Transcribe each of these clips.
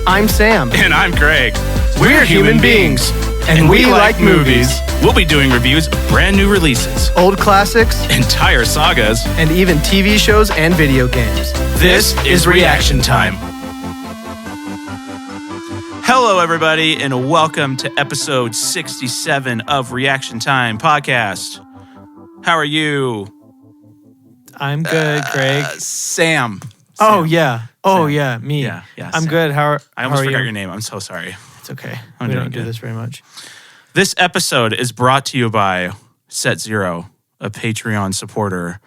I'm Sam. And I'm Greg. We're human beings. And we like movies. We'll be doing reviews of brand new releases, Old classics, entire sagas, and even TV shows and video games. This is Reaction Time. Hello, everybody, and welcome to episode 67 of Reaction Time podcast. How are you? I'm good, Greg. Sam. Oh, yeah. Oh, yeah, me. Yeah, I'm Sam. good. I almost forgot you? your name. I'm so sorry. It's okay. I'm We doing don't do good. this very much. This episode is brought to you by Set Zero, a Patreon supporter.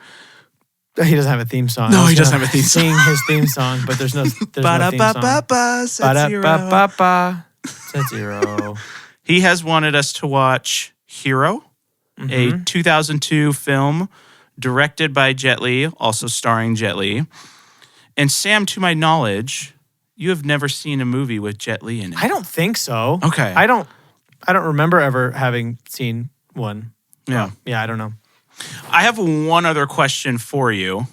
He doesn't have a theme song. No, he doesn't have a theme song. Sing his theme song, but there's no theme song. Ba-da-ba-ba-ba, Set Zero. Ba-da-ba-ba-ba. Set Zero. He has wanted us to watch Hero, a 2002 film directed by Jet Li, also starring Jet Li. And Sam, to my knowledge, you have never seen a movie with Jet Li in it. I don't think so. Okay. I don't remember ever having seen one. Yeah. Yeah, I don't know. I have one other question for you.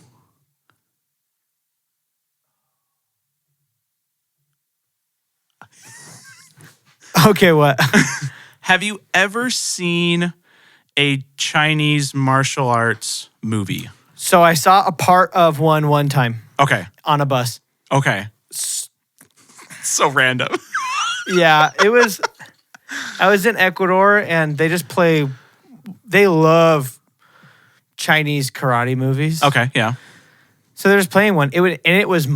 Okay, what? Have you ever seen a Chinese martial arts movie? So I saw a part of one time Okay. on a bus. Okay. So random. Yeah, it was. I was in Ecuador, and they love Chinese karate movies. Okay. Yeah. So they're just playing one. It was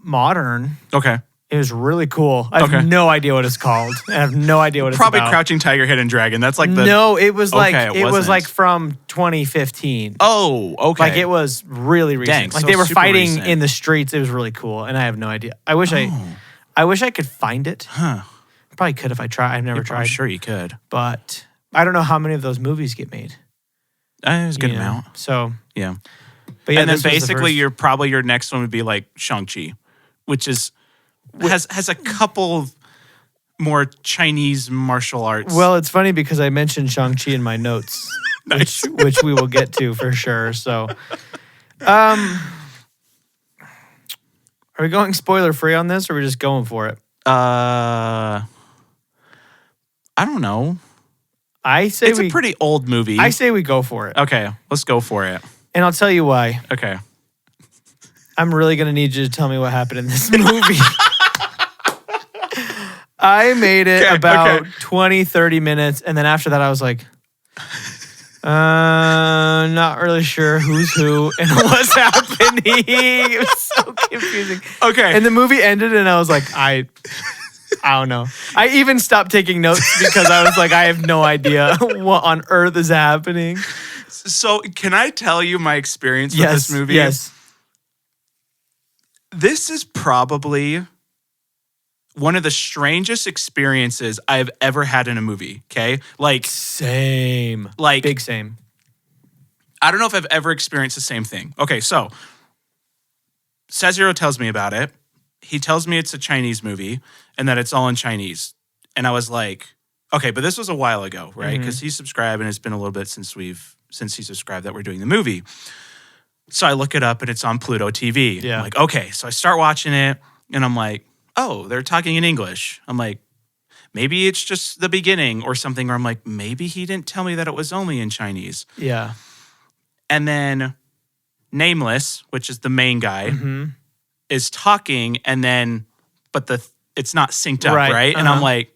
modern. Okay. It was really cool. I have Okay. no idea what it's called. I have no idea what it's Probably about. Crouching Tiger, Hidden Dragon. That's like the. No, it was like Okay, it it was wasn't. like from 2015. Oh, okay. Like it was really recent. Dang, like so they were super fighting recent. in the streets. It was really cool, and I have no idea. I wish I could find it. Huh. Probably could if I try. I've never I'm tried. sure you could. But I don't know how many of those movies get made. It was a good you know? amount. So, Yeah. but yeah, And then this was the basically first- your next one would be like Shang-Chi, which is has a couple more Chinese martial arts. Well, it's funny because I mentioned Shang-Chi in my notes, Nice. which we will get to for sure. So, are we going spoiler free on this, or are we just going for it? I don't know. I say It's a pretty old movie. I say we go for it, Okay, let's go for it. and I'll tell you why. Okay. I'm really gonna need you to tell me what happened in this movie. I made it Okay, about okay. 20, 30 minutes, and then after that I was like, not really sure who's who and what's happening. It was so confusing. Okay. And the movie ended, and I was like, I don't know. I even stopped taking notes because I was like, I have no idea what on earth is happening. So can I tell you my experience with this movie? Yes. This is probably one of the strangest experiences I've ever had in a movie. Okay. Same. Like Big same. I don't know if I've ever experienced the same thing. Okay, so Sazero tells me about it. He tells me it's a Chinese movie and that it's all in Chinese. And I was like, okay, but this was a while ago, right? Because he's subscribed and it's been a little bit since he subscribed that we're doing the movie. So I look it up and it's on Pluto TV. Yeah. I'm like, okay. So I start watching it and I'm like, oh, they're talking in English. I'm like, maybe it's just the beginning or something. Or I'm like, maybe he didn't tell me that it was only in Chinese. Yeah. And then Nameless, which is the main guy, is talking, and then, but it's not synced up, right? And I'm like,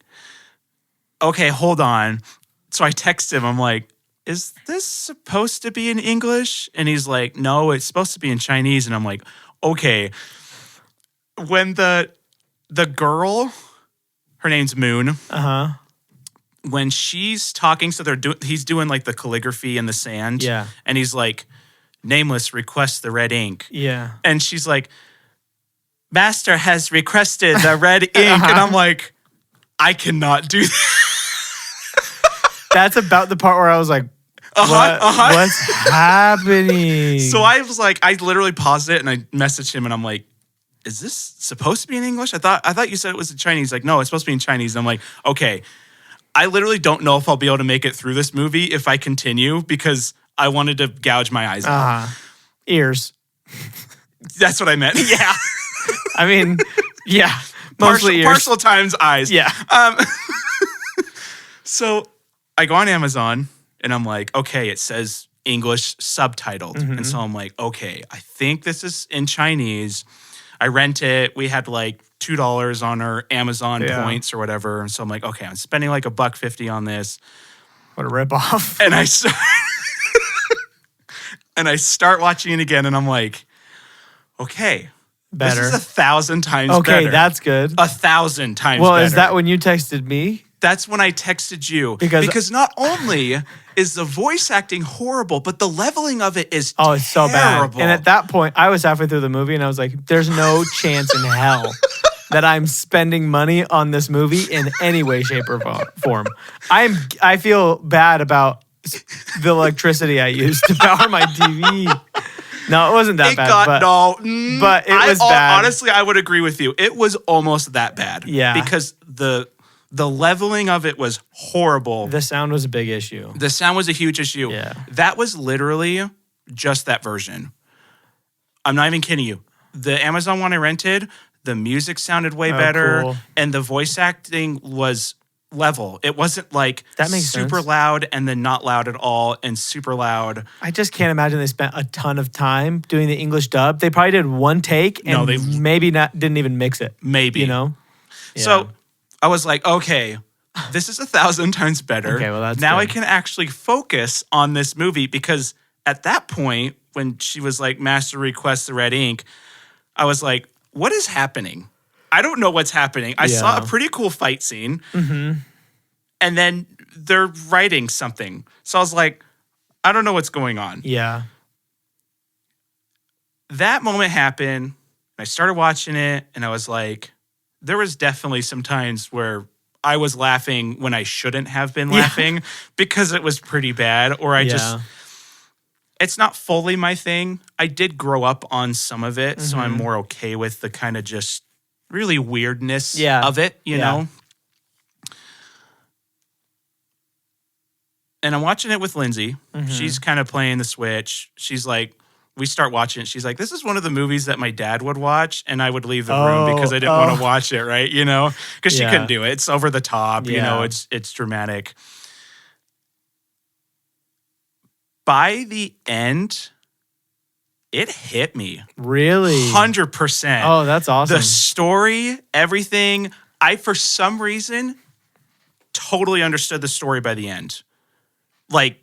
okay, hold on. So I text him. I'm like, is this supposed to be in English? And he's like, no, it's supposed to be in Chinese. And I'm like, okay. When the girl, her name's Moon. When she's talking, so he's doing like the calligraphy in the sand. Yeah. And he's like, Nameless requests the red ink. Yeah. And she's like, Master has requested the red ink. And I'm like, I cannot do that. That's about the part where I was like, what's happening? So I was like, I literally paused it and I messaged him and I'm like, is this supposed to be in English? I thought you said it was in Chinese. Like, no, it's supposed to be in Chinese. And I'm like, okay. I literally don't know if I'll be able to make it through this movie if I continue because I wanted to gouge my eyes out. Ears. That's what I meant. Yeah. I mean, yeah. Mostly ears. Partial times eyes. Yeah. So I go on Amazon and I'm like, okay, it says English subtitled. And so I'm like, okay, I think this is in Chinese. I rent it. We had like $2 on our Amazon points or whatever. And so I'm like, okay, I'm spending like $1.50 on this. What a ripoff. And I start watching it again and I'm like, okay, better. This is 1,000 times better. Okay, that's good. 1,000 times well, better. is that when you texted me? That's when I texted you. Because not only is the voice acting horrible, but the leveling of it is terrible. It's so bad. And at that point, I was halfway through the movie and I was like, there's no chance in hell that I'm spending money on this movie in any way, shape, or form. I feel bad about the electricity I used to power my TV. No, it wasn't that bad. But it was bad. Honestly, I would agree with you. It was almost that bad. Yeah. Because the leveling of it was horrible. The sound was a big issue. The sound was a huge issue. Yeah. That was literally just that version. I'm not even kidding you. The Amazon one I rented, the music sounded way better. Cool. And the voice acting was level. It wasn't like that makes super sense. loud and then not loud at all and super loud. I just can't imagine they spent a ton of time doing the English dub. They probably did one take and didn't even mix it. Maybe. You know? Yeah. So I was like, okay, this is 1,000 times better. Okay, well, that's now good. I can actually focus on this movie because at that point, when she was like, Master requests the red ink, I was like, what is happening? I don't know what's happening. I saw a pretty cool fight scene, and then they're writing something. So I was like, I don't know what's going on. Yeah. That moment happened, and I started watching it, and I was like, there was definitely some times where I was laughing when I shouldn't have been laughing because it was pretty bad, or it's not fully my thing. I did grow up on some of it, so I'm more okay with the kind of just really weirdness of it, you know? And I'm watching it with Lindsay. She's kind of playing the Switch. She's like, we start watching it. She's like, this is one of the movies that my dad would watch, and I would leave the room because I didn't want to watch it, right? You know? Because she couldn't do it. It's over the top, you know, it's dramatic. By the end, it hit me. Really? 100%. Oh, that's awesome. The story, everything. I, for some reason, totally understood the story by the end. Like,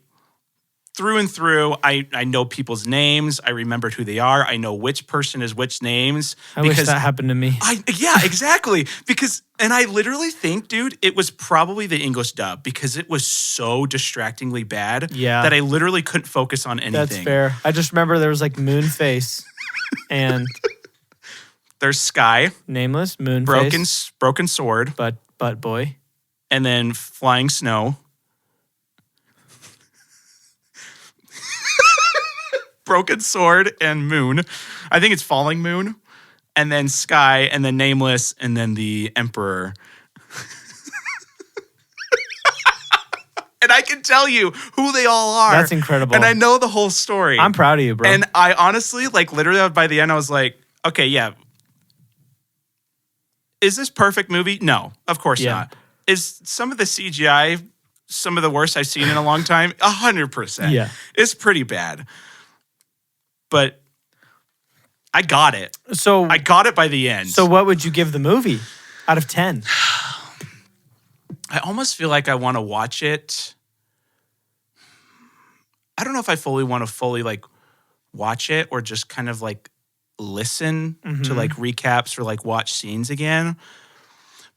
through and through, I know people's names. I remembered who they are. I know which person is which names. I wish that happened to me. Yeah, exactly. And I literally think, dude, it was probably the English dub because it was so distractingly bad that I literally couldn't focus on anything. That's fair. I just remember there was like Moonface and there's Sky. Nameless, Moonface. Broken Sword. But boy. And then Flying Snow. Broken Sword and Moon. I think it's Falling Moon. And then Sky, and then Nameless, and then the Emperor. And I can tell you who they all are. That's incredible. And I know the whole story. I'm proud of you, bro. And I honestly, like literally by the end, I was like, okay, yeah. Is this perfect movie? No, of course not. Is some of the CGI some of the worst I've seen in a long time? 100%. Yeah. It's pretty bad. But I got it. So I got it by the end. So what would you give the movie out of 10? I almost feel like I want to watch it. I don't know if I want to like watch it or just kind of like listen to like recaps or like watch scenes again.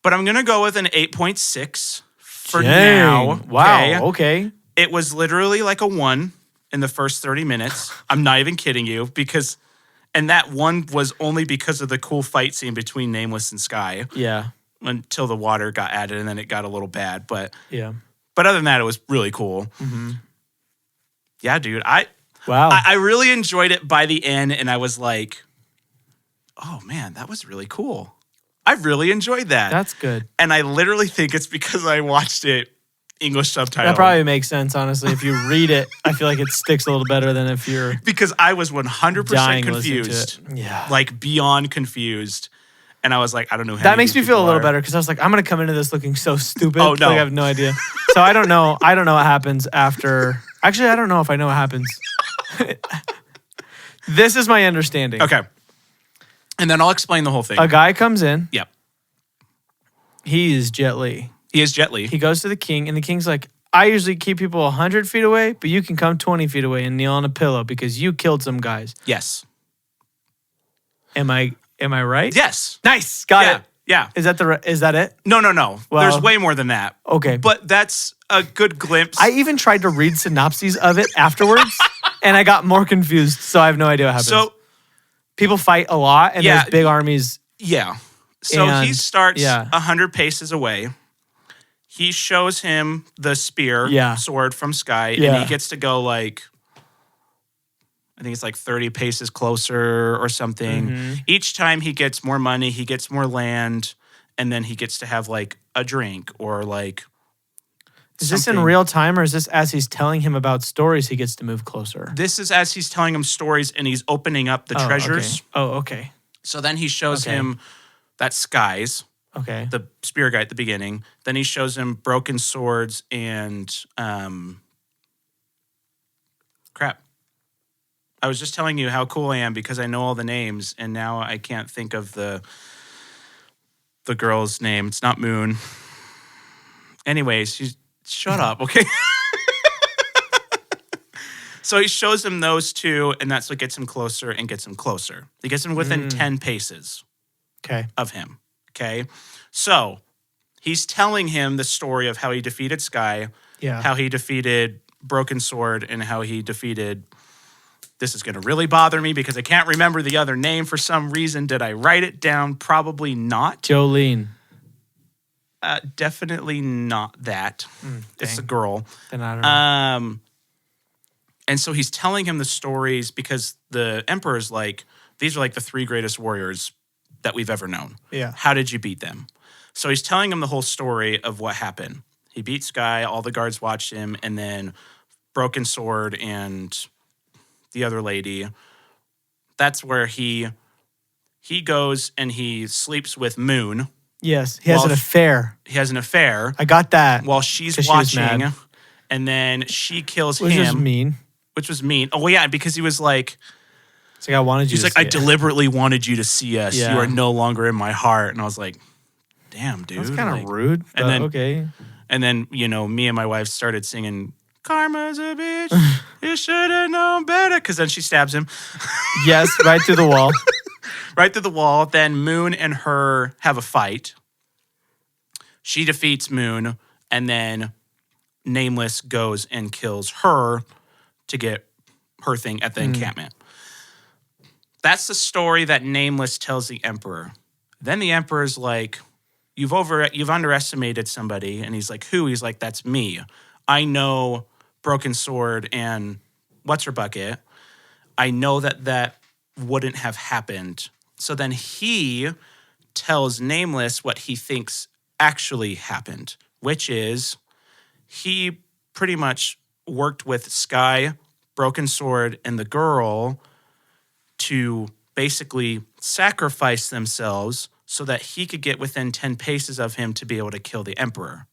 But I'm going to go with an 8.6 for now. Wow. Okay. It was literally like a 1 in the first 30 minutes. I'm not even kidding you and that 1 was only because of the cool fight scene between Nameless and Sky. Yeah. Until the water got added and then it got a little bad. But other than that, it was really cool. Yeah, dude. I really enjoyed it by the end and I was like, oh man, that was really cool. I really enjoyed that. That's good. And I literally think it's because I watched it English subtitle. That probably makes sense, honestly. If you read it, I feel like it sticks a little better than if you're because I was 100% confused. Yeah. Like beyond confused. And I was like, I don't know. Who That makes me feel a little better. better because I was like, I'm gonna come into this looking so stupid. Oh, no. Like I have no idea. So I don't know. I don't know what happens after. Actually, I don't know if I know what happens. This is my understanding. Okay. And then I'll explain the whole thing. A guy comes in. Yep. He is Jet Li. He is Jet Li. He goes to the king, and the king's like, I usually keep people 100 feet away, but you can come 20 feet away and kneel on a pillow because you killed some guys. Yes. Am I right? Yes. Nice. Got it. Yeah. Is that it? No. Well, There's way more than that. Okay. But that's a good glimpse. I even tried to read synopses of it afterwards, and I got more confused, so I have no idea what happens. So people fight a lot, and there's big armies. Yeah. So And- he starts yeah. 100 paces away. He shows him the spear sword from Sky, and Yeah. he gets to go like, I think it's like 30 paces closer or something. Mm-hmm. Each time he gets more money, he gets more land, and then he gets to have like a drink or like. Is this in something. real time, or is this as he's telling him about stories he gets to move closer? This is as he's telling him stories and he's opening up the treasures. Okay. So then he shows Okay. him that Skies, Okay. the spear guy at the beginning. Then he shows him broken swords and crap. I was just telling you how cool I am because I know all the names, and now I can't think of the girl's name. It's not Moon. Anyways, shut up, okay? So he shows him those two, and that's what gets him closer and gets him closer. He gets him within 10 paces Okay. of him, okay? So he's telling him the story of how he defeated Sky, Yeah. how he defeated Broken Sword, and how he defeated... This is going to really bother me because I can't remember the other name for some reason. Did I write it down? Probably not. Jolene. Definitely not that. It's a girl. Then I don't know. And so he's telling him the stories because the Emperor's like, these are like the 3 greatest warriors that we've ever known. Yeah. How did you beat them? So he's telling him the whole story of what happened. He beat Sky, all the guards watched him, and then Broken Sword and the other lady. That's where he goes and he sleeps with Moon. Yes. He has Well, an affair. He has an affair I got that. while she's 'Cause she was watching, mad. and then she kills Which him. is mean. Which was mean. Oh, yeah, because he was like, It's like I wanted you he's to like, see I it. deliberately wanted you to see us. Yeah. You are no longer in my heart. And I was like, damn, dude. That's kind of Like, rude. and But then- okay. And then, me and my wife started singing, Karma's a bitch. You should have known better. Because then she stabs him Yes, right through the wall. right through the wall. Then Moon and her have a fight. She defeats Moon. And then Nameless goes and kills her to get her thing at the encampment. That's the story that Nameless tells the Emperor. Then the Emperor's like, you've underestimated somebody. And he's like, who? He's like, that's me. I know Broken Sword and what's her bucket. I know that wouldn't have happened. So then he tells Nameless what he thinks actually happened, which is he pretty much worked with Sky, Broken Sword, and the girl to basically sacrifice themselves so that he could get within 10 paces of him to be able to kill the Emperor,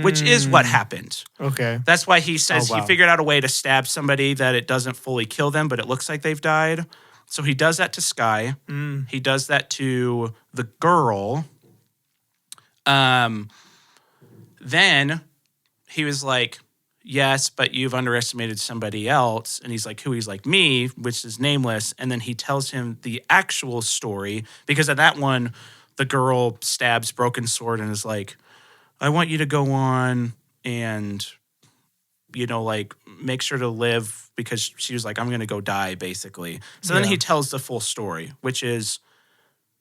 which is what happened. Okay. That's why he says Oh, wow. he figured out a way to stab somebody that it doesn't fully kill them, but it looks like they've died. So he does that to Sky. He does that to the girl. Then he was like, yes, but you've underestimated somebody else. And he's like, who? He's like, me, which is Nameless. And then he tells him the actual story because at that one, the girl stabs Broken Sword and is like, I want you to go on and, like make sure to live because she was like, I'm going to go die basically. So then Yeah. he tells the full story, which is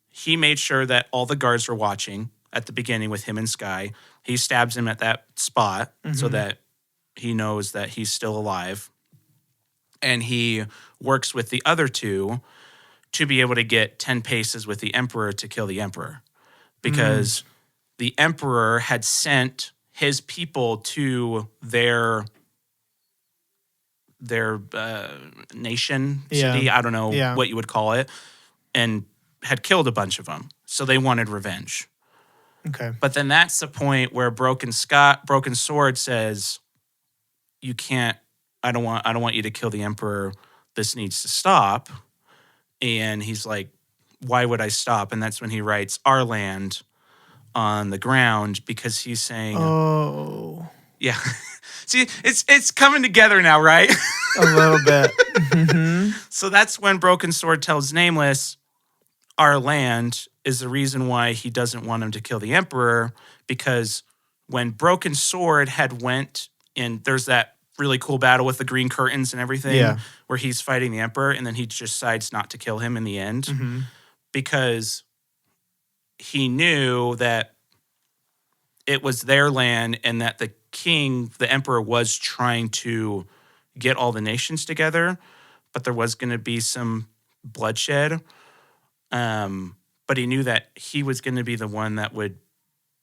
he made sure that all the guards were watching at the beginning with him and Sky. He stabs him at that spot so that he knows that he's still alive. And he works with the other two to be able to get 10 paces with the Emperor to kill the Emperor. Because the Emperor had sent his people to their nation, Yeah. city, I don't know Yeah. what you would call it, and had killed a bunch of them. So they wanted revenge. Okay. But then that's the point where Broken Sword says, "You can't. I don't want you to kill the emperor. This needs to stop." And he's like, "Why would I stop?" And that's when he writes "our land" on the ground, because he's saying, "Oh, yeah." See, it's coming together now, right? A little bit. Mm-hmm. So that's when Broken Sword tells Nameless, "Our land" is the reason why he doesn't want him to kill the emperor, because when Broken Sword had went and there's that really cool battle with the green curtains and everything, where he's fighting the emperor, and then he just decides not to kill him in the end, because he knew that it was their land and that the king, the emperor, was trying to get all the nations together, but there was going to be some bloodshed. But he knew that he was going to be the one that would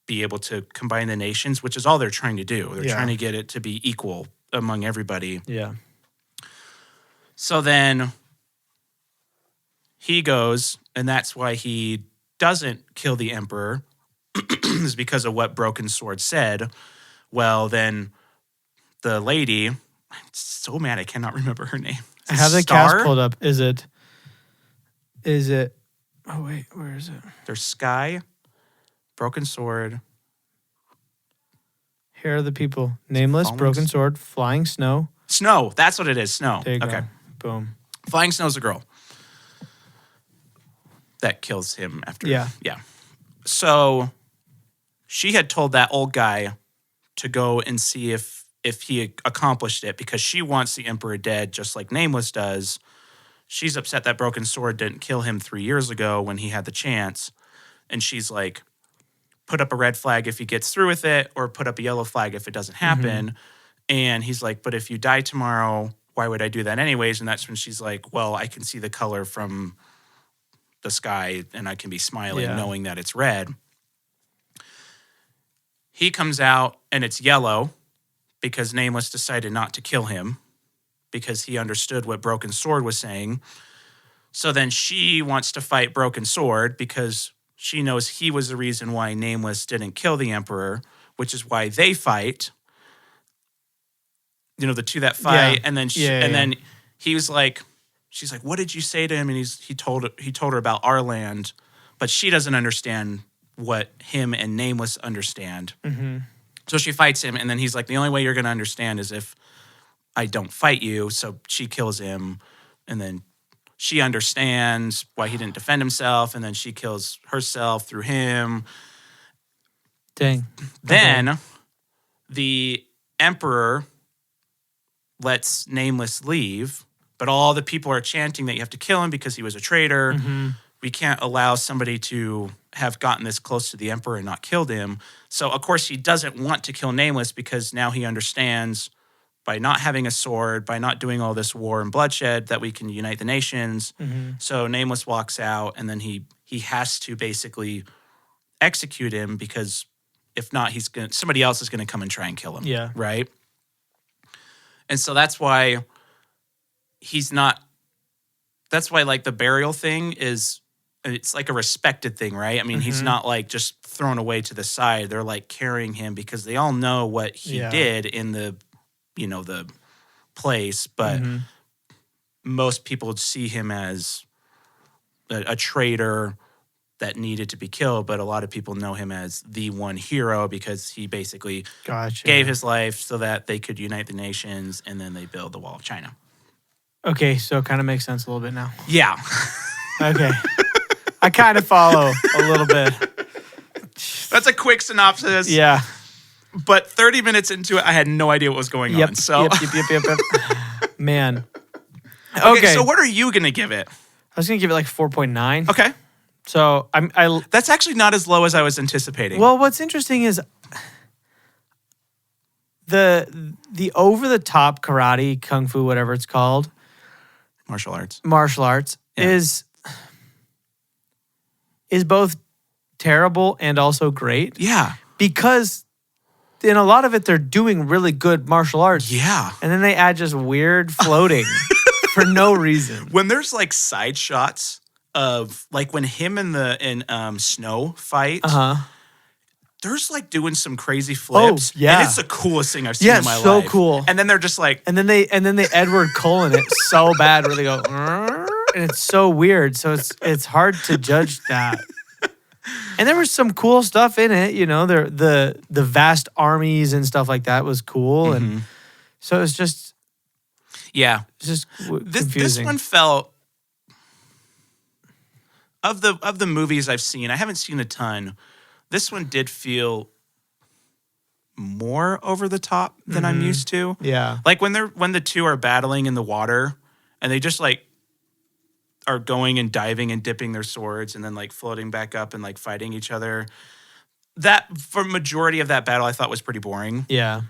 be able to combine the nations, which is all they're trying to do. They're trying to get it to be equal among everybody. Yeah. So then he goes, and that's why he doesn't kill the emperor, is because of what Broken Sword said. Well, then the lady, I'm so mad I cannot remember her name. I have the cast pulled up. Is it? Oh, wait, where is it? There's Sky, Broken Sword. Here are the people. Nameless, Broken Sword, Flying Snow. Snow, that's what it is, Snow. There you okay. Go. Boom. Flying Snow's a girl that kills him after. Yeah. Yeah. So she had told that old guy to go and see if he accomplished it, because she wants the emperor dead, just like Nameless does. She's upset that Broken Sword didn't kill him 3 years ago when he had the chance. And she's like, put up a red flag if he gets through with it, or put up a yellow flag if it doesn't happen. And he's like, but if you die tomorrow, why would I do that anyways? And that's when she's like, well, I can see the color from the sky and I can be smiling knowing that it's red. He comes out and it's yellow because Nameless decided not to kill him, because he understood what Broken Sword was saying. So then she wants to fight Broken Sword because she knows he was the reason why Nameless didn't kill the emperor, which is why they fight. You know, the two that fight, and then then he was like, she's like, "What did you say to him?" And he told her about our land, but she doesn't understand what him and Nameless understand. So she fights him, and then he's like, "The only way you're going to understand is if I don't fight you." So she kills him, and then she understands why he didn't defend himself, and then she kills herself through him. Dang. Then the emperor lets Nameless leave, but all the people are chanting that you have to kill him because he was a traitor. We can't allow somebody to have gotten this close to the emperor and not killed him. So, of course, he doesn't want to kill Nameless, because now he understands, by not having a sword, by not doing all this war and bloodshed, that we can unite the nations. So Nameless walks out, and then he has to basically execute him, because if not, somebody else is going to come and try and kill him. Yeah. Right? And so that's why that's why like the burial thing it's like a respected thing, right? I mean, he's not like just thrown away to the side. They're like carrying him because they all know what he did in the, the place. But most people would see him as a traitor that needed to be killed. But a lot of people know him as the one hero, because he basically gave his life so that they could unite the nations, and then they build the Wall of China. Okay, so it kind of makes sense a little bit now. Yeah. Okay. I kind of follow a little bit. That's a quick synopsis. Yeah. But 30 minutes into it, I had no idea what was going on. So. Yep. Man. Okay, so what are you going to give it? I was going to give it like 4.9. Okay. So that's actually not as low as I was anticipating. Well, what's interesting is the over-the-top karate, kung fu, whatever it's called. Martial arts is both terrible and also great. Yeah. Because in a lot of it, they're doing really good martial arts. Yeah. And then they add just weird floating for no reason. When there's like side shots of like when him and Snow fight. There's like doing some crazy flips. Oh, yeah. And it's the coolest thing I've seen in my life. so cool. And then they're just like, and then they Edward Cullen it so bad where they go, and it's so weird. So it's hard to judge that. And there was some cool stuff in it, you know, the vast armies and stuff like that was cool. And so it's just, it's just confusing. This one felt, of the movies I've seen, I haven't seen a ton. This one did feel more over the top than I'm used to. Yeah. Like when the two are battling in the water and they just like are going and diving and dipping their swords and then like floating back up and like fighting each other. That for majority of that battle I thought was pretty boring. Yeah.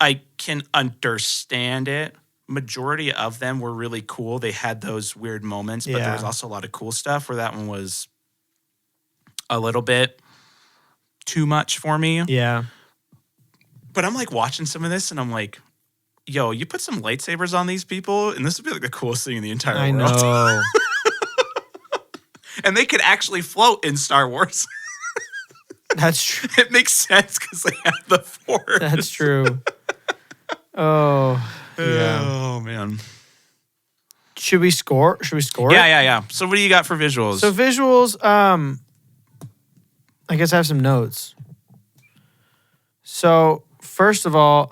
I can understand it. Majority of them were really cool. They had those weird moments, but there was also a lot of cool stuff where that one was a little bit too much for me. Yeah. But I'm like watching some of this and I'm like, yo, you put some lightsabers on these people and this would be like the coolest thing in the entire world. I know. And they could actually float in Star Wars. That's true. It makes sense because they have the Force. That's true. Oh, yeah. Oh, man. Should we score? Yeah. So what do you got for visuals? So visuals, I guess I have some notes. So first of all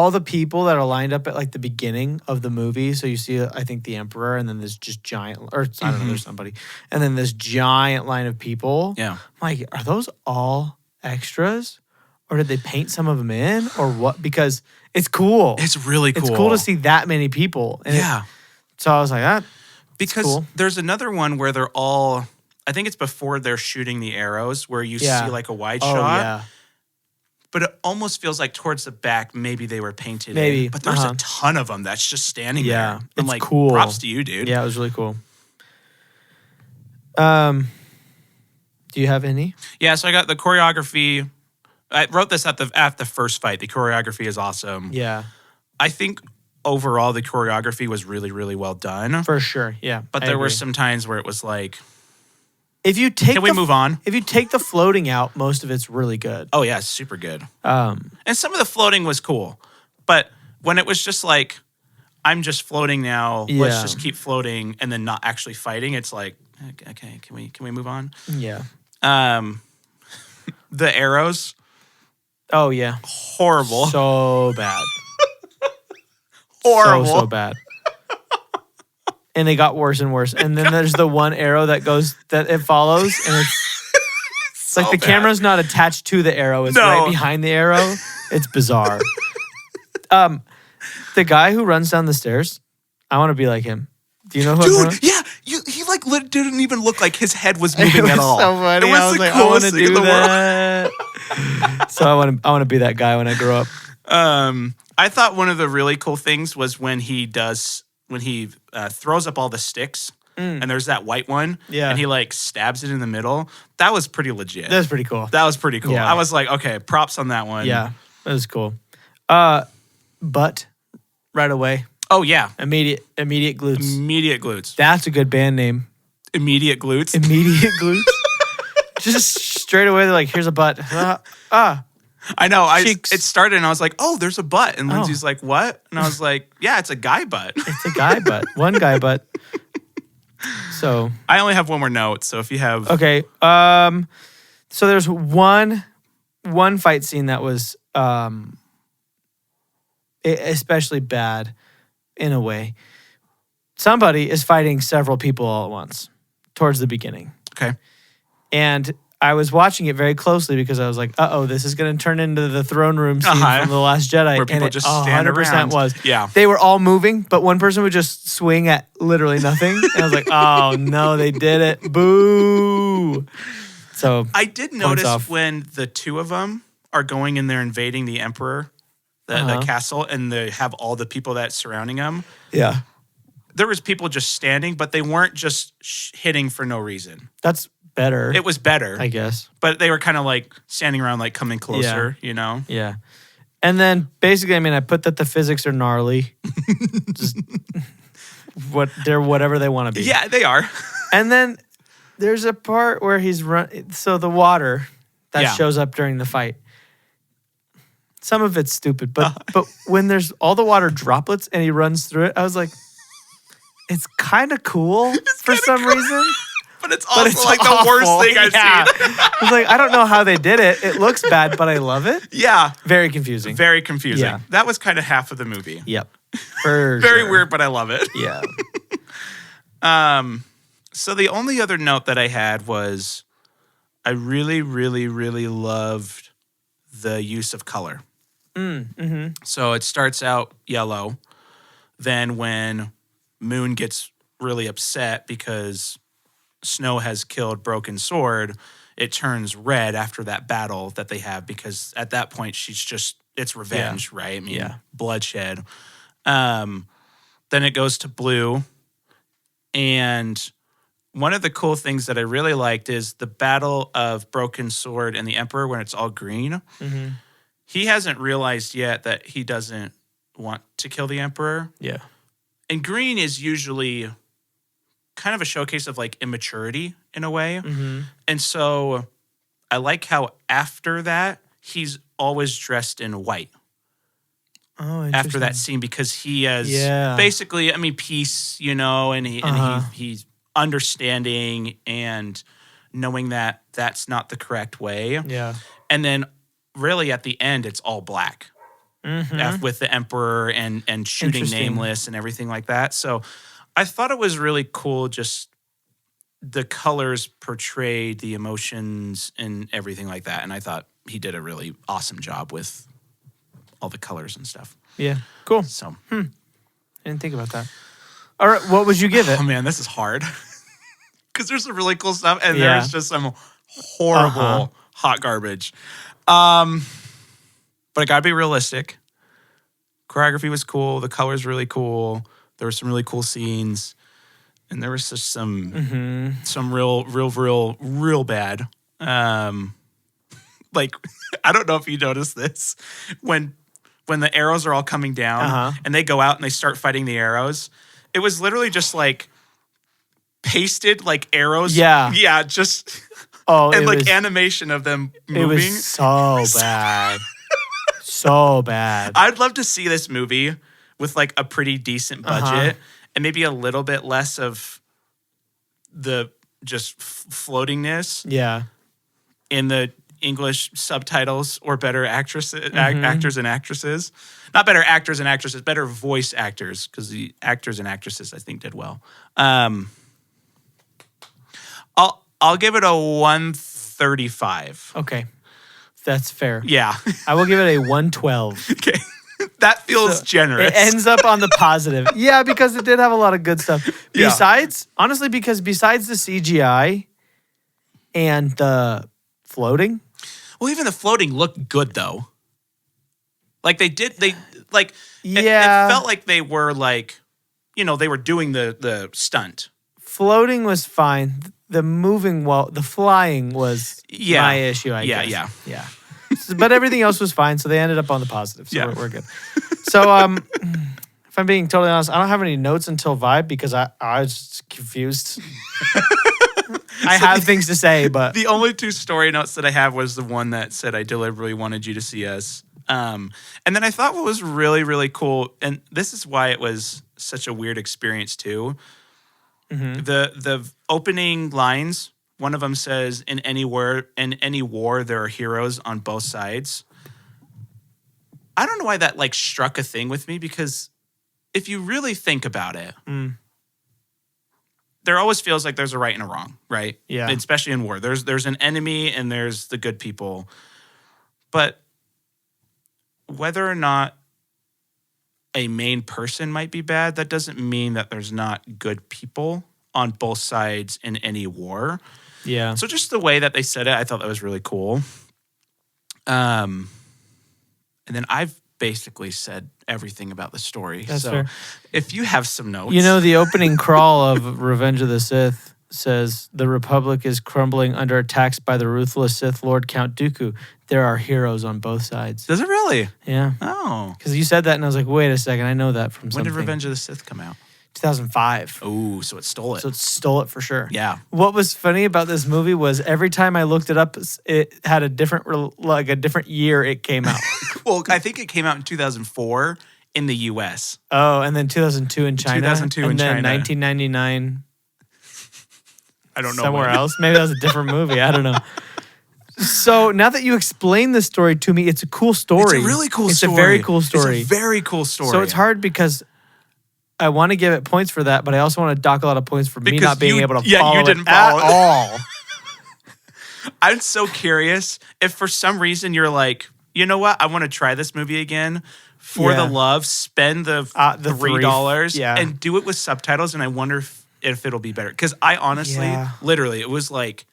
the people that are lined up at like the beginning of the movie. So you see, I think the Emperor, and then this just giant, or I don't know, there's somebody, and then this giant line of people. Yeah. I'm like, are those all extras, or did they paint some of them in, or what? Because it's cool. It's really cool. It's cool to see that many people. And so I was like, that. Because cool. There's another one where they're all, I think it's before they're shooting the arrows, where you see like a wide shot. Yeah. But it almost feels like towards the back, maybe they were painted Maybe. in. But there's a ton of them that's just standing there. I'm it's like, cool. Props to you, dude. Yeah, it was really cool. Do you have any? Yeah, so I got the choreography. I wrote this at the first fight. The choreography is awesome. Yeah. I think overall the choreography was really, really well done. For sure, yeah. But there were some times where it was like, if you take can we move on? If you take the floating out, most of it's really good. Oh yeah, it's super good. And some of the floating was cool. But when it was just like, I'm just floating now, let's just keep floating and then not actually fighting, it's like, okay, can we move on? Yeah. The arrows. Oh yeah. Horrible. So bad. Horrible. So bad. And they got worse and worse. And then there's the one arrow that it follows, and it's like the camera's not attached to the arrow. It's right behind the arrow. It's bizarre. The guy who runs down the stairs, I want to be like him. Do you know who I'm Dude, yeah. He like didn't even look like his head was moving at all. So funny. It was I was the like, coolest I thing in the world. So I want to be that guy when I grow up. I thought one of the really cool things was when he throws up all the sticks and there's that white one and he like stabs it in the middle. That was pretty legit. That's pretty cool. That was pretty cool. Yeah. I was like, okay, props on that one. Yeah, that was cool. But right away. Oh yeah. Immediate glutes. Immediate glutes. That's a good band name. Immediate glutes. Immediate glutes. Just straight away, they're like, here's a butt. I know. Cheeks. It started and I was like, oh, there's a butt. And Lindsay's like, what? And I was like, yeah, it's a guy butt. It's a guy butt. One guy butt. So I only have one more note. So if you have. Okay. So there's one fight scene that was especially bad in a way. Somebody is fighting several people all at once towards the beginning. Okay. And I was watching it very closely because I was like, this is going to turn into the throne room scene from The Last Jedi. Where people and just stand 100% around. was. Yeah. They were all moving, but one person would just swing at literally nothing. And I was like, oh, no, they did it. Boo. So I did notice when the two of them are going in there invading the Emperor, the castle, and they have all the people that's surrounding them. Yeah. There was people just standing, but they weren't just hitting for no reason. That's better. It was better, I guess. But they were kind of like standing around, like coming closer, you know? Yeah. And then basically, I mean, I put that the physics are gnarly. Just they're whatever they want to be. Yeah, they are. And then there's a part where he's so the water that shows up during the fight. Some of it's stupid, but when there's all the water droplets and he runs through it, I was like, it's kind of cool for some reason. But it's also the worst thing I've seen. I was like, I don't know how they did it. It looks bad, but I love it. Yeah. Very confusing. Very confusing. Yeah. That was kind of half of the movie. Yep. For Very weird, but I love it. Yeah. So the only other note that I had was I really, really, really loved the use of color. So it starts out yellow. Then when Moon gets really upset because Snow has killed Broken Sword, it turns red after that battle that they have because at that point it's revenge, right? I mean, bloodshed. Then it goes to blue. And one of the cool things that I really liked is the battle of Broken Sword and the Emperor when it's all green. Mm-hmm. He hasn't realized yet that he doesn't want to kill the Emperor. Yeah. And green is usually kind of a showcase of like immaturity in a way. Mm-hmm. And so I like how after that, he's always dressed in white. Oh, after that scene, because he has basically, I mean, peace, and he's understanding and knowing that that's not the correct way. Yeah. And then really at the end, it's all black with the Emperor and shooting Nameless and everything like that. So I thought it was really cool, just the colors portrayed the emotions and everything like that. And I thought he did a really awesome job with all the colors and stuff. Yeah, cool. So I didn't think about that. All right, what would you give it? Oh man, this is hard because there's some really cool stuff and there's just some horrible hot garbage. But it gotta be realistic. Choreography was cool. The colors really cool. There were some really cool scenes, and there was just some real bad. Like I don't know if you noticed this when the arrows are all coming down and they go out and they start fighting the arrows. It was literally just like pasted like arrows. Yeah, just and like animation of them moving. It was so bad. So bad. I'd love to see this movie with like a pretty decent budget and maybe a little bit less of the just floatingness. Yeah. In the English subtitles or better actors and actresses. Not better actors and actresses, better voice actors, because the actors and actresses I think did well. I'll give it a 135. Okay. That's fair. Yeah. I will give it a 112. Okay. That feels generous. It ends up on the positive. Yeah, because it did have a lot of good stuff. Besides the CGI and the floating. Well, even the floating looked good though. Like it felt like they were like, they were doing the stunt. Floating was fine. The flying was my issue, I guess. Yeah. But everything else was fine, so they ended up on the positive. So we're good. So if I'm being totally honest, I don't have any notes until Vibe because I was confused. I have things to say, but the only two story notes that I have was the one that said I deliberately wanted you to see us. And then I thought what was really, really cool, and this is why it was such a weird experience too. The opening lines, one of them says, in any war there are heroes on both sides. I don't know why that like struck a thing with me, because if you really think about it, there always feels like there's a right and a wrong, right? Yeah. Especially in war. There's an enemy and there's the good people. But whether or not a main person might be bad, that doesn't mean that there's not good people on both sides in any war. Yeah. So just the way that they said it, I thought that was really cool. And then I've basically said everything about the story. That's so fair. If you have some notes. The opening crawl of Revenge of the Sith says, the Republic is crumbling under attacks by the ruthless Sith Lord Count Dooku. There are heroes on both sides. Does it really? Yeah. Oh. Because you said that and I was like, wait a second, I know that from something. When did Revenge of the Sith come out? 2005. Oh, so it stole it. So it stole it for sure. Yeah. What was funny about this movie was every time I looked it up, it had a different year it came out. Well, I think it came out in 2004 in the U.S. Oh, and then 2002 in China. 2002 in China. And then 1999 I don't know. somewhere else. Maybe that was a different movie. I don't know. So now that you explain this story to me, it's a cool story. It's a really cool story. It's a very cool story. It's a very cool story. So it's hard because I want to give it points for that, but I also want to dock a lot of points for me not being able to follow you didn't it follow at all. I'm so curious if for some reason you're like, you know what? I want to try this movie again for the love, spend the $3 and do it with subtitles. And I wonder if it'll be better. Because I honestly, literally, it was like,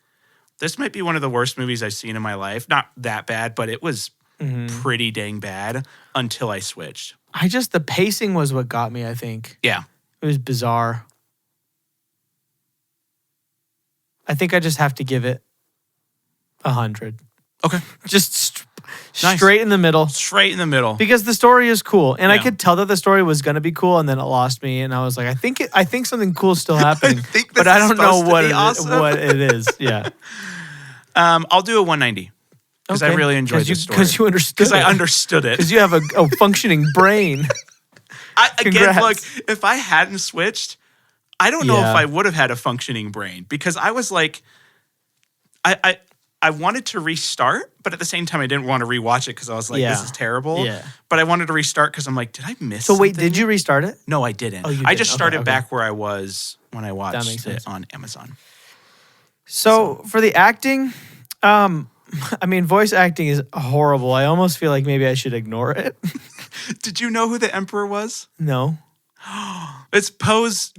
this might be one of the worst movies I've seen in my life. Not that bad, but it was pretty dang bad until I switched. The pacing was what got me, I think. Yeah. It was bizarre. I think I just have to give it 100. Okay. Just straight in the middle. Straight in the middle. Because the story is cool. And I could tell that the story was going to be cool, and then it lost me. And I was like, I think something cool is still happening. But I don't know what it is. Yeah. I'll do a 190. Because I really enjoyed the story. Because you understood it. Because I understood it. Because you have a functioning brain. Again, look, if I hadn't switched, I don't know if I would have had a functioning brain. Because I was like, I wanted to restart, but at the same time, I didn't want to rewatch it because I was like, this is terrible. Yeah. But I wanted to restart because I'm like, did I miss something? So wait, did you restart it? No, I didn't. Oh, you I just didn't. started back where I was when I watched it on Amazon. So for the acting, voice acting is horrible. I almost feel like maybe I should ignore it. Did you know who the Emperor was? No. It's Poe's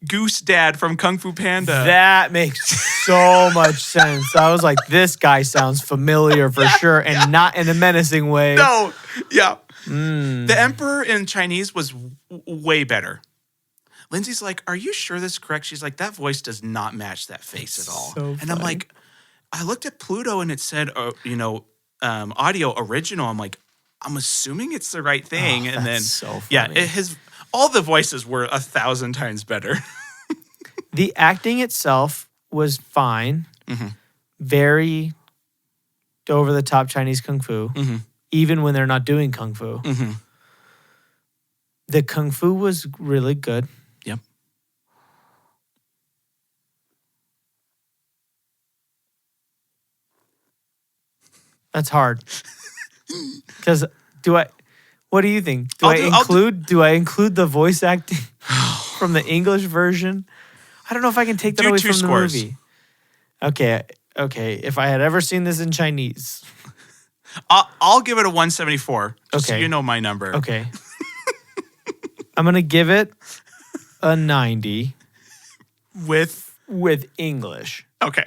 Goose Dad from Kung Fu Panda. That makes so much sense. I was like, this guy sounds familiar for sure, and not in a menacing way. No, yeah. The Emperor in Chinese was way better. Lindsay's like, are you sure this is correct? She's like, that voice does not match that face at all. So and I'm like, I looked at Pluto and it said, audio original. I'm like, I'm assuming it's the right thing. Oh, and then, so funny. all the voices were 1,000 times better. The acting itself was fine. Mm-hmm. Very over the top Chinese kung fu, even when they're not doing kung fu. Mm-hmm. The kung fu was really good. Yep. That's hard. Because what do you think? Do I include the voice acting from the English version? I don't know if I can take that away from the movie. Okay. If I had ever seen this in Chinese, I'll give it a 174. Just so Okay. you know my number. okay, I'm gonna give it a 90 With English. okay.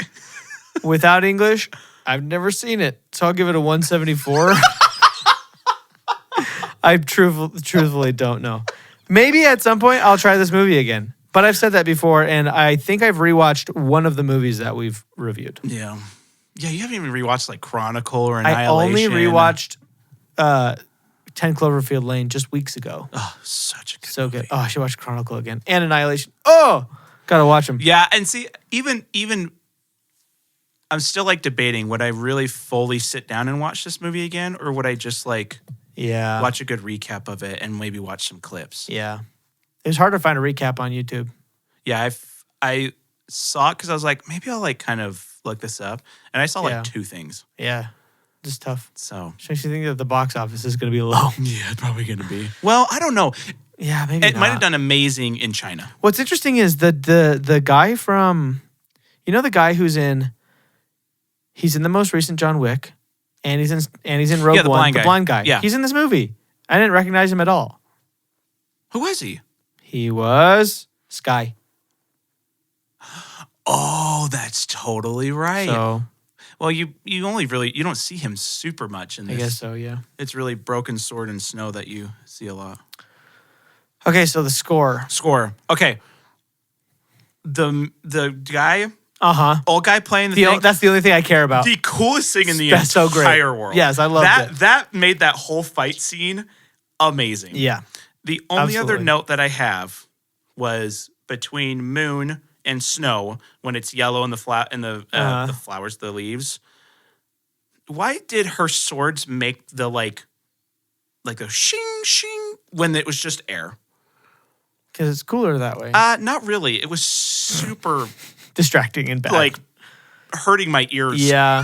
Without English, I've never seen it, so I'll give it a 174. I truthfully don't know. Maybe at some point I'll try this movie again. But I've said that before, and I think I've rewatched one of the movies that we've reviewed. Yeah. Yeah, you haven't even rewatched like Chronicle or I only Annihilation. rewatched 10 Cloverfield Lane just weeks ago. Oh, such a good So movie. good. Oh, I should watch Chronicle again. And Annihilation. Oh, gotta watch them. Yeah, and see, even I'm still like debating, would I really fully sit down and watch this movie again, or would I just like watch a good recap of it and maybe watch some clips? Yeah. It was hard to find a recap on YouTube. Yeah, I saw it because I was like, maybe I'll like kind of look this up. And I saw like 2 things. Yeah. Just tough. So Which makes you think that the box office is going to be low. yeah, it's probably going to be. Well, I don't know. Yeah, maybe It might have done amazing in China. What's interesting is the guy from, the guy he's in the most recent John Wick, and he's in Rogue One, the blind guy. Yeah. He's in this movie. I didn't recognize him at all. Who was he? He was Sky. Oh, that's totally right. So well, you don't see him super much in this. I guess so, yeah. It's really Broken Sword and Snow that you see a lot. Okay, so the score. Okay. The guy, old guy playing the thing. That's the only thing I care about. The coolest thing in the That's so great. entire world. Yes, I loved it. That made that whole fight scene amazing. Yeah. The only other Absolutely. note that I have was between moon and snow when it's yellow in the the flowers, the leaves. Why did her swords make the like a shing shing when it was just air? Because it's cooler that way. Not really. It was super distracting and bad. Like hurting my ears. Yeah.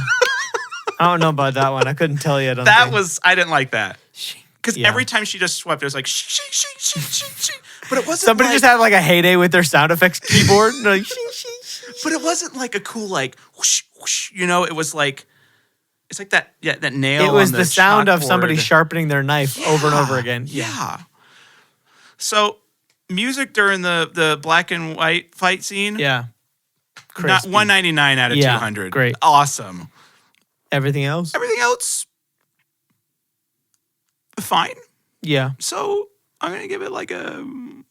I don't know about that one. I couldn't tell you. I didn't like that. Because every time she just swept, it was like shing, shing, shing, shing, shing. But it wasn't somebody just had like a heyday with their sound effects keyboard. Like, shing, shing, shing. But it wasn't like a cool like whoosh, whoosh, it was like it's like that nail. It was on the sound of chalkboard. somebody sharpening their knife over and over again. Yeah. So music during the black and white fight scene. Yeah. Not 199 out of 200. Great. Awesome. Everything else? Everything else fine. Yeah. So I'm gonna give it like a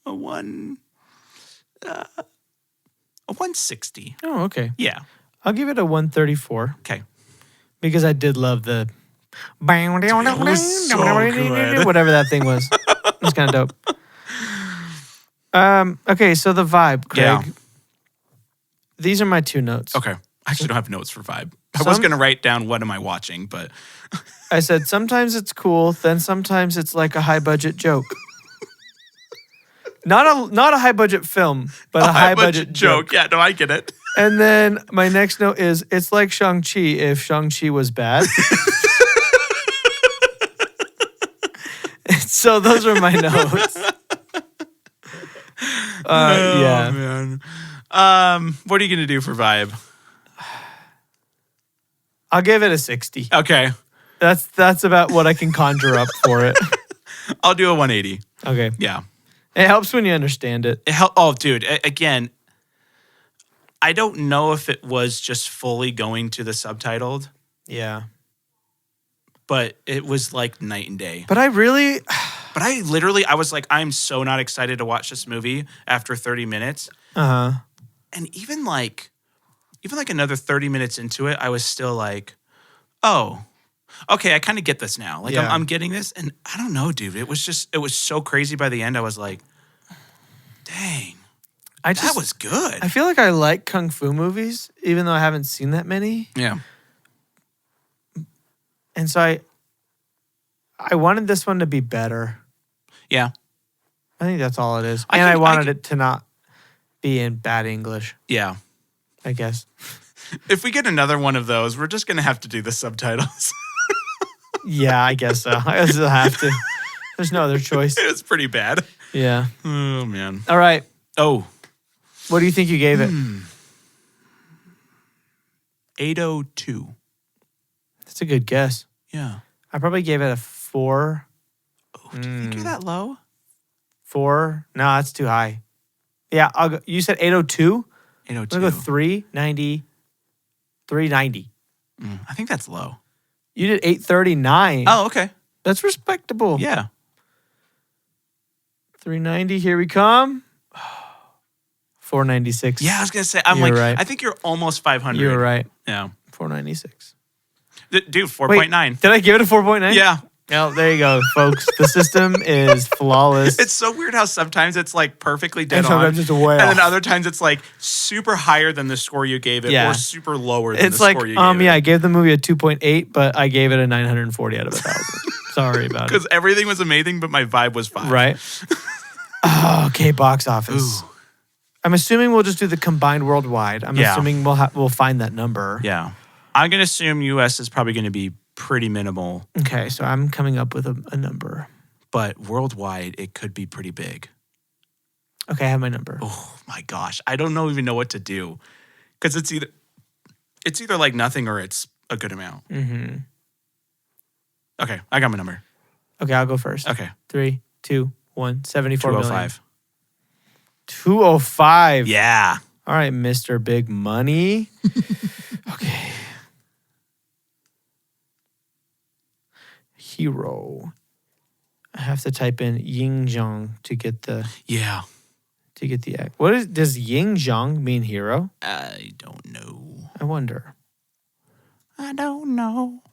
160. Oh, okay. Yeah. I'll give it a 134. Okay. Because I did love the was so good. whatever that thing was. It was kind of dope. Okay, so the vibe, Craig. Yeah. These are my 2 notes. Okay. I actually don't have notes for vibe. I was going to write down what am I watching, but I said sometimes it's cool, then sometimes it's like a high budget joke. Not a high budget film, but a high budget joke. Yeah, no, I get it. And then my next note is it's like Shang-Chi if Shang-Chi was bad. So those are my notes. Yeah. Man. What are you going to do for vibe? I'll give it a 60. Okay. That's about what I can conjure up for it. I'll do a 180. Okay. Yeah. It helps when you understand it. Oh, dude. Again, I don't know if it was just fully going to the subtitled. Yeah. But it was like night and day. But I was like, I'm so not excited to watch this movie after 30 minutes. Uh-huh. And even like another 30 minutes into it, I was still like, oh, okay, I kind of get this now. Like I'm getting this. And I don't know, dude. It was so crazy by the end. I was like, dang, that was good. I feel like I like Kung Fu movies, even though I haven't seen that many. Yeah. And so I wanted this one to be better. Yeah. I think that's all it is. I wanted it to not be in bad English. Yeah. I guess. If we get another one of those, we're just going to have to do the subtitles. Yeah, I guess so. I guess I'll have to. There's no other choice. It was pretty bad. Yeah. Oh, man. All right. Oh. What do you think you gave it? 802. That's a good guess. Yeah. I probably gave it a 4. Oh, do you think you're that low? 4? No, that's too high. Yeah, I'll go. You said 802? 802. I'm going to go 390. 390. I think that's low. You did 839. Oh, okay. That's respectable. Yeah. 390, here we come. 496. Yeah, I was going to say, You're right. I think you're almost 500. You're right. Yeah. 496. Dude, 4.9. Did I give it a 4.9? Yeah. Oh, there you go, folks. The system is flawless. It's so weird how sometimes it's like perfectly dead and on. sometimes it's way and off. then other times it's like super higher than the score you gave it or super lower than the it's like, score you gave it. I gave the movie a 2.8, but I gave it a 940 out of 1,000. Sorry about it. Because everything was amazing, but my vibe was 5. Right. Oh, okay, box office. Ooh. I'm assuming we'll just do the combined worldwide. I'm assuming we'll find that number. Yeah. I'm going to assume US is probably going to be pretty minimal. Okay, so I'm coming up with a number. But worldwide, it could be pretty big. Okay, I have my number. Oh my gosh. I don't even know what to do. Because it's either like nothing or it's a good amount. Mm-hmm. Okay, I got my number. Okay, I'll go first. Okay. 3, 2, 1, 74 million. 205. 205. Yeah. All right, Mr. Big Money. Okay. Hero. I have to type in Ying Xiong to get the act. Does Ying Xiong mean hero? I don't know. I wonder. I don't know.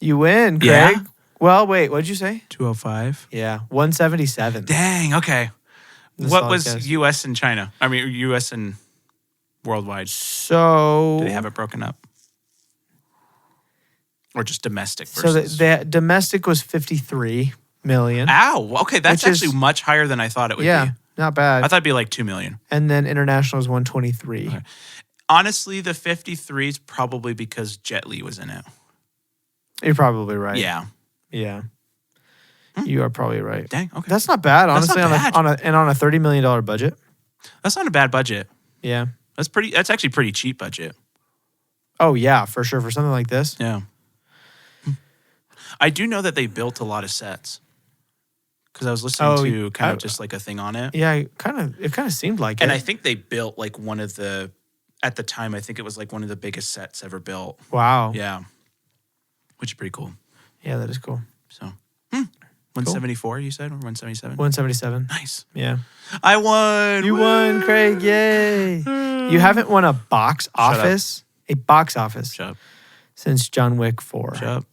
You win, Craig. Yeah. Well, wait, what'd you say? 205. Yeah, 177. Dang. Okay. That's What all I was guessed. U.S. and China? I mean, U.S. and worldwide. So Do they have it broken up? Or just domestic So versus? the domestic was 53 million. Ow. Okay, that's Which is- actually much higher than I thought it would Yeah, be. not bad. I thought it'd be like 2 million. And then international was 123. Okay. Honestly, the 53 is probably because Jet Li was in it. You're probably right. Yeah. Yeah. You are probably right. Dang. Okay. That's not bad, That's honestly, not bad. on a $30 million budget. That's not a bad budget. Yeah. That's actually pretty cheap budget. Oh, yeah, for sure. For something like this. Yeah. I do know that they built a lot of sets. Because I was listening to kind of just like a thing on it. Yeah, it kind of seemed like And it. I think they built like one of the, at the time, I think it was like one of the biggest sets ever built. Wow. Yeah. Which is pretty cool. Yeah, that is cool. So, 174, you said? Or 177? 177. Nice. Yeah. I won. You Woo! won, Craig. Yay. You haven't won a box office. A box office. Shut up. Since John Wick 4. Shut up.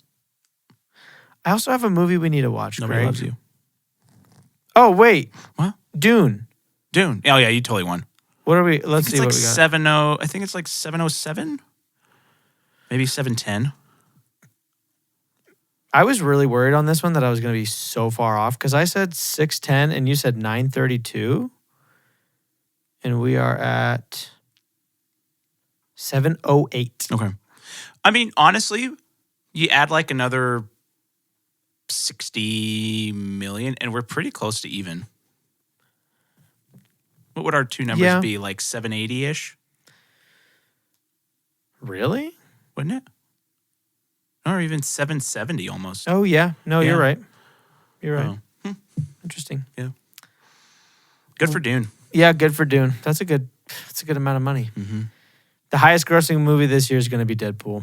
I also have a movie we need to watch, Nobody Craig. loves you. Oh, wait. What? Dune. Dune. Oh, yeah, you totally won. What are we? Let's see It's like what we got. 70. I think it's like 707. Maybe 710. I was really worried on this one that I was going to be so far off because I said 610 and you said 932. And we are at 708. Okay. I mean, honestly, you add like another 60 million and we're pretty close to even. What would our two numbers be? Like 780-ish? Really? Wouldn't it? Or even 770 almost. Oh, yeah. No, Yeah. you're right. You're right. Oh. Interesting. Good for Dune. Yeah, good for Dune. That's a good amount of money. Mm-hmm. The highest grossing movie this year is going to be Deadpool.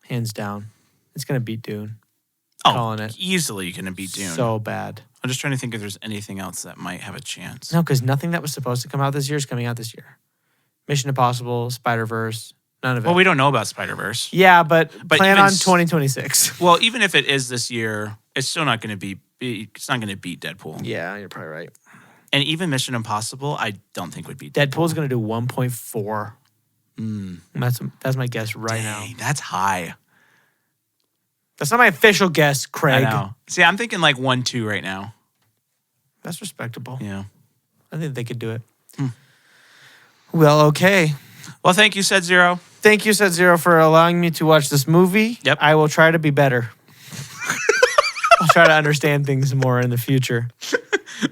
Hands down. It's going to beat Dune. Calling it. Easily going to beat Dune. So bad. I'm just trying to think if there's anything else that might have a chance. No, because nothing that was supposed to come out this year is coming out this year. Mission Impossible, Spider-Verse, none of it. Well, we don't know about Spider-Verse. Yeah, but plan even on 2026. Well, even if it is this year, it's still not going to it's not going to beat Deadpool. Yeah, you're probably right. And even Mission Impossible, I don't think would beat Deadpool. Deadpool's going to do 1.4. That's my guess right now. Dang, that's high. That's not my official guess, Craig. I know. See, I'm thinking like 1-2 right now. That's respectable. Yeah. I think they could do it. Well, okay. Well, thank you, Said Zero. Thank you, Set Zero, for allowing me to watch this movie. Yep. I will try to be better. I'll try to understand things more in the future.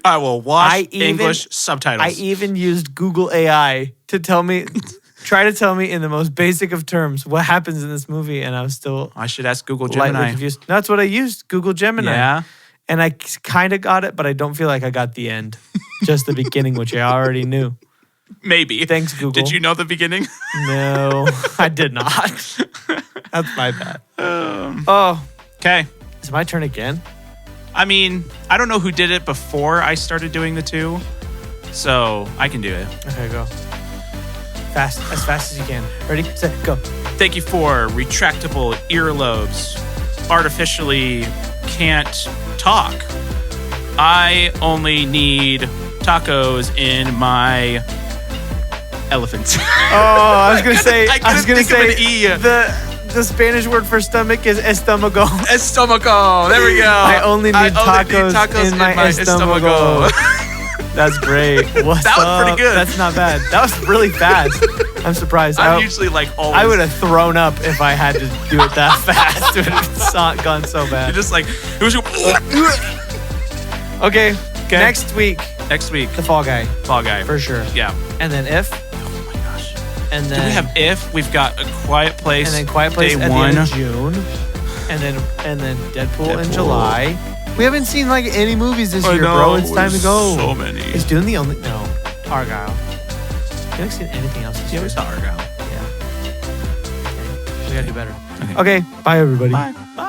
I will watch English I subtitles. even used Google AI to try to tell me in the most basic of terms what happens in this movie, and I was still I should ask Google lightly Gemini. confused. No, that's what I used, Google Gemini. Yeah. And I kind of got it, but I don't feel like I got the end. Just the beginning, which I already knew. Maybe. Thanks, Google. Did you know the beginning? No, I did not. That's my bad. Oh, Okay. is it my turn again? I mean, I don't know who did it before I started doing the two, so I can do it. Okay, go. As fast as you can. Ready, set, go. Thank you for retractable earlobes. Artificially can't talk. I only need tacos in my elephant. Oh, I was gonna say. I was gonna couldn't think of say an E. the Spanish word for stomach is estomago. Estomaco. There we go. I only need tacos in my estomago. That's great. What's That was up? pretty good. That's not bad. That was really fast. I'm surprised. I'm usually like always. I would have thrown up if I had to do it that fast. It would have gone so You're bad. just like it was. Okay. Next week, the Fall Guy Fall Guy for sure. Yeah. And then If, Oh my gosh. and then Do we have If? We've got A Quiet Place. and then Quiet Place Day at one. the end of June, and then Deadpool in Deadpool. July. We haven't seen like any movies this I year, know, bro. It's time to go. So many. Is Dune the only? No, Argyle. You haven't seen anything else this Yeah, year? we saw Argyle. Yeah. Okay. We gotta do better. Okay. Bye, everybody. Bye. Bye.